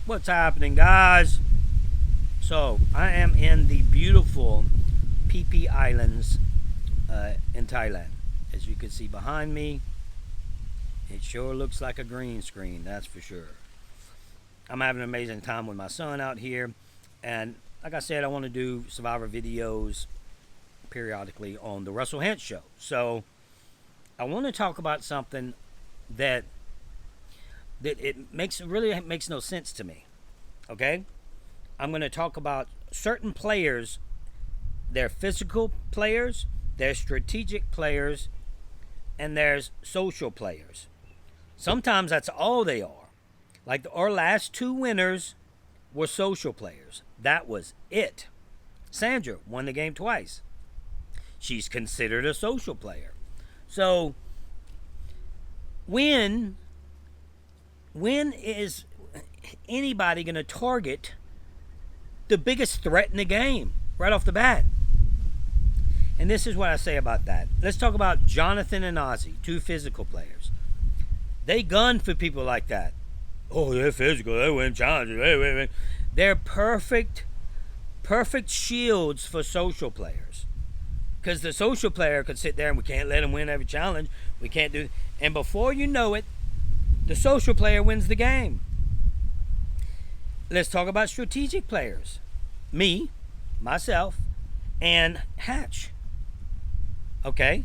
What's happening, guys? So, I am in the beautiful Phi Phi Islands in Thailand. As you can see behind me, it sure looks like a green screen, that's for sure. I'm having an amazing time with my son out here. And like I said, I want to do Survivor videos periodically on the Russell Hantz Show. So, I want to talk about something that it makes no sense to me. Okay? I'm going to talk about certain players, their physical players, their strategic players, and there's social players. Sometimes that's all they are. Like our last two winners were social players. That was it. Sandra won the game twice. She's considered a social player. So when is anybody going to target the biggest threat in the game right off the bat? And this is what I say about that. Let's talk about Jonathan and Ozzy, two physical players. They gun for people like that. Oh, they're physical. They win challenges. They're perfect shields for social players. Because the social player could sit there and we can't let him win every challenge. We can't do. And before you know it, the social player wins the game. Let's talk about strategic players. Me, myself, and Hatch. Okay?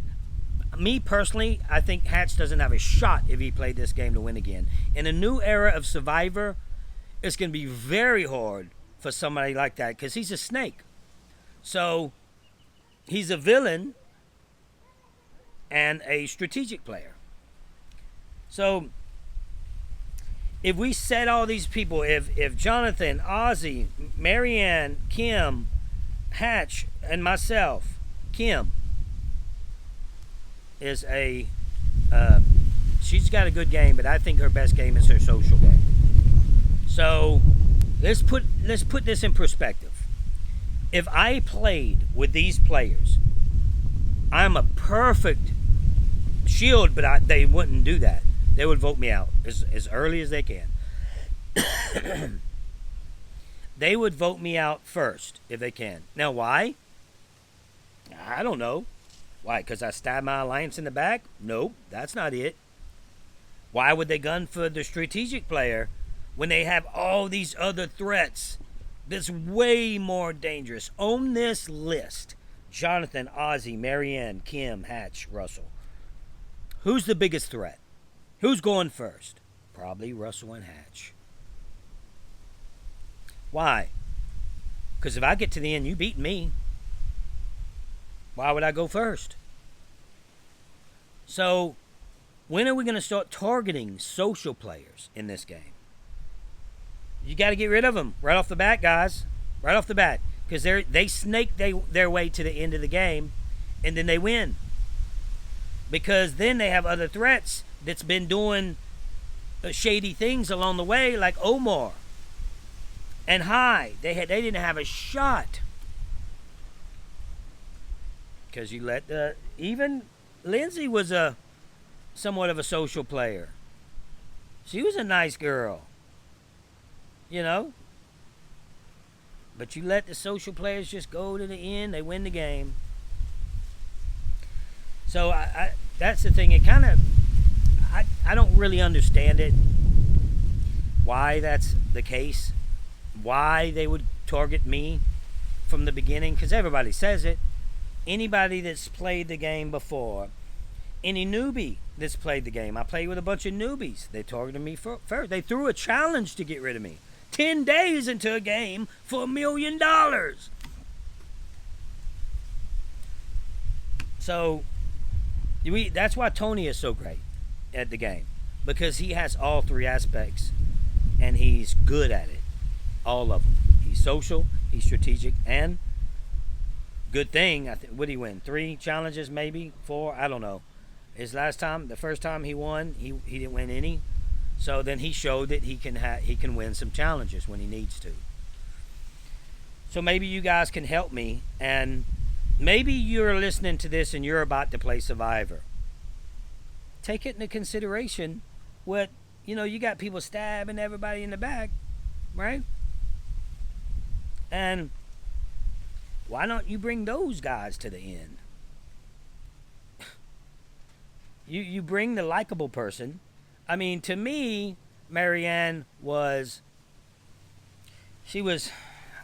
Me personally, I think Hatch doesn't have a shot if he played this game to win again. In a new era of Survivor, it's going to be very hard for somebody like that because he's a snake. So, he's a villain and a strategic player. So, if we set all these people, if Jonathan, Ozzy, Marianne, Kim, Hatch, and myself, Kim is she's got a good game, but I think her best game is her social game. So let's put this in perspective. If I played with these players, I'm a perfect shield, but they wouldn't do that. They would vote me out as early as they can. They would vote me out first if they can. Now, why? I don't know. Why? Because I stabbed my alliance in the back? Nope, that's not it. Why would they gun for the strategic player when they have all these other threats that's way more dangerous? On this list, Jonathan, Ozzy, Marianne, Kim, Hatch, Russell. Who's the biggest threat? Who's going first? Probably Russell and Hatch. Why? Because if I get to the end, you beat me. Why would I go first? So, when are we going to start targeting social players in this game? You got to get rid of them right off the bat, guys. Right off the bat. Because they snake their way to the end of the game, and then they win. Because then they have other threats that's been doing shady things along the way, like Omar and Hai. They didn't have a shot because you let even Lindsay was somewhat of a social player. She was a nice girl, you know. But you let the social players just go to the end. They win the game. So that's the thing. It kind of I don't really understand it, why that's the case, why they would target me from the beginning, because everybody says it. Anybody that's played the game before, any newbie that's played the game, I played with a bunch of newbies, they targeted me first. They threw a challenge to get rid of me. 10 days into a game for $1 million. So, that's why Tony is so great at the game, because he has all three aspects and he's good at it, all of them. He's social, he's strategic, and good thing, what did he win? 3 challenges, maybe 4, I don't know. The first time he won, he didn't win any. So then he showed that he can win some challenges when he needs to. So maybe you guys can help me, and maybe you're listening to this and you're about to play Survivor. Take it into consideration. You got people stabbing everybody in the back. right? And why don't you bring those guys to the end? You bring the likable person. I mean, to me, Marianne was, she was,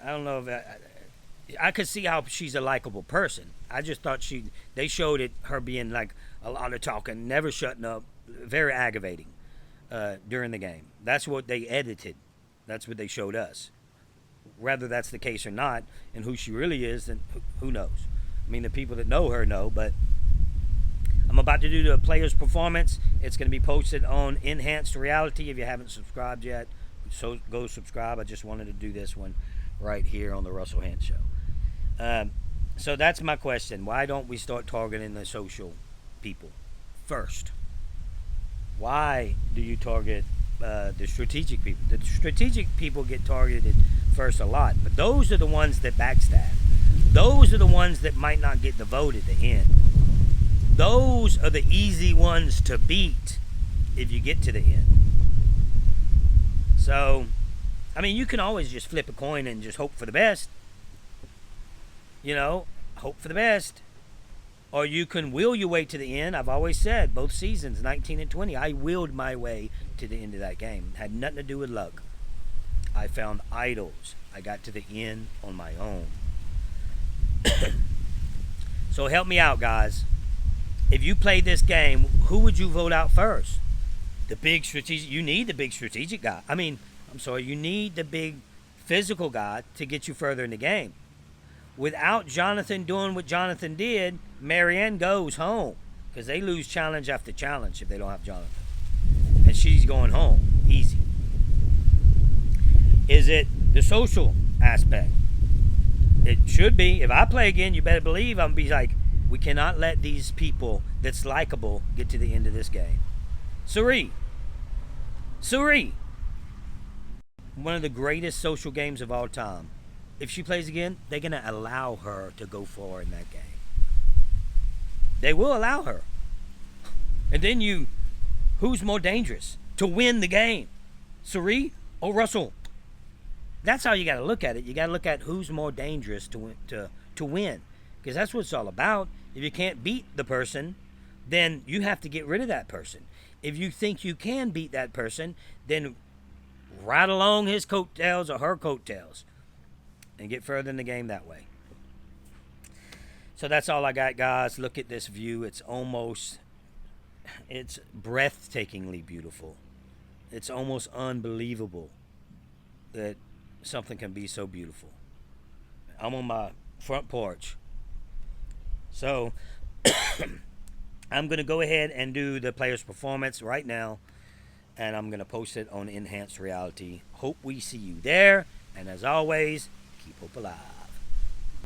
I don't know if I could see how she's a likable person. I just thought they showed it, her being like a lot of talking, never shutting up, very aggravating during the game. That's what they edited. That's what they showed us. Whether that's the case or not, and who she really is, then who knows? I mean, the people that know her know, but I'm about to do the player's performance. It's going to be posted on Enhanced Reality. If you haven't subscribed yet, so go subscribe. I just wanted to do this one right here on the Russell Hantz Show. So that's my question. Why don't we start targeting the social people first? Why do you target the strategic people? The strategic people get targeted first a lot, but those are the ones that backstab. Those are the ones that might not get the vote at the end. Those are the easy ones to beat if you get to the end. So, I mean, you can always just flip a coin and just hope for the best. You know, hope for the best. Or you can will your way to the end. I've always said, both seasons, 19 and 20, I willed my way to the end of that game. It had nothing to do with luck. I found idols. I got to the end on my own. So help me out, guys. If you played this game, who would you vote out first? The big strategic. You need the big strategic guy. You need the big physical guy to get you further in the game. Without Jonathan doing what Jonathan did, Marianne goes home because they lose challenge after challenge if they don't have Jonathan. And she's going home easy. Is it the social aspect? It should be. If I play again, you better believe I'm going to be like, we cannot let these people that's likable get to the end of this game. Cirie. One of the greatest social games of all time. If she plays again, they're going to allow her to go far in that game. They will allow her. And then who's more dangerous to win the game? Cirie or Russell? That's how you got to look at it. You got to look at who's more dangerous to win. Because that's what it's all about. If you can't beat the person, then you have to get rid of that person. If you think you can beat that person, then ride along his coattails or her coattails and get further in the game that way. So that's all I got, guys. Look at this view. It's breathtakingly beautiful. It's almost unbelievable that something can be so beautiful. I'm on my front porch. So I'm going to go ahead and do the player's performance right now, and I'm going to post it on Enhanced Reality. Hope we see you there, and as always, keep hope alive.